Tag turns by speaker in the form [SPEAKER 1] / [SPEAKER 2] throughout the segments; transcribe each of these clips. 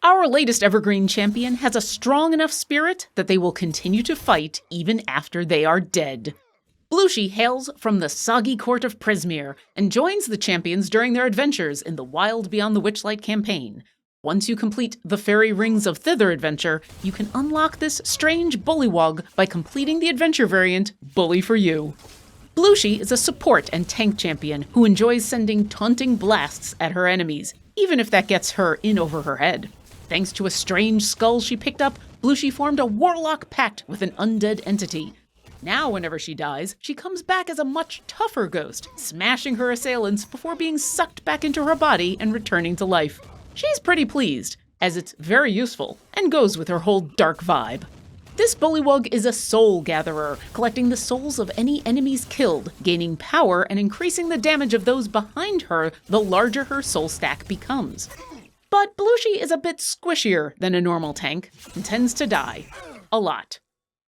[SPEAKER 1] Our latest Evergreen champion has a strong enough spirit that they will continue to fight even after they are dead. Blooshi hails from the Soggy Court of Prismeer and joins the champions during their adventures in the Wild Beyond the Witchlight campaign. Once you complete the Fairy Rings of Thither adventure, you can unlock this strange Bullywug by completing the adventure variant Bully for You. Blooshi is a support and tank champion who enjoys sending taunting blasts at her enemies, even if that gets her in over her head. Thanks to a strange skull she picked up, Blooshi formed a warlock pact with an undead entity. Now, whenever she dies, she comes back as a much tougher ghost, smashing her assailants before being sucked back into her body and returning to life. She's pretty pleased, as it's very useful, and goes with her whole dark vibe. This Bullywug is a soul gatherer, collecting the souls of any enemies killed, gaining power and increasing the damage of those behind her the larger her soul stack becomes. But Blooshi is a bit squishier than a normal tank, and tends to die. A lot.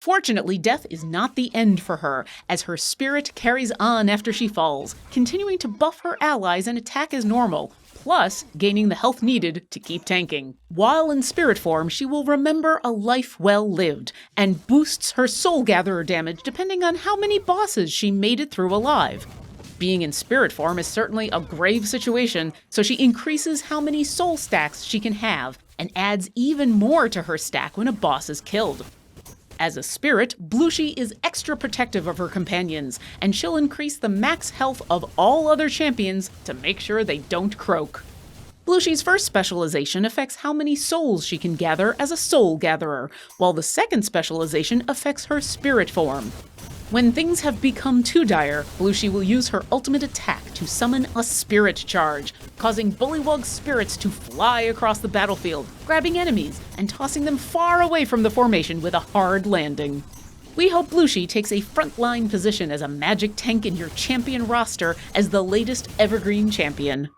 [SPEAKER 1] Fortunately, death is not the end for her, as her spirit carries on after she falls, continuing to buff her allies and attack as normal, plus gaining the health needed to keep tanking. While in spirit form, she will remember a life well lived, and boosts her soul gatherer damage depending on how many bosses she made it through alive. Being in spirit form is certainly a grave situation, so she increases how many soul stacks she can have, and adds even more to her stack when a boss is killed. As a spirit, Blooshi is extra protective of her companions, and she'll increase the max health of all other champions to make sure they don't croak. Blooshi's first specialization affects how many souls she can gather as a soul gatherer, while the second specialization affects her spirit form. When things have become too dire, Blooshi will use her ultimate attack to summon a spirit charge, causing Bullywug's spirits to fly across the battlefield, grabbing enemies and tossing them far away from the formation with a hard landing. We hope Blooshi takes a frontline position as a magic tank in your champion roster as the latest Evergreen champion.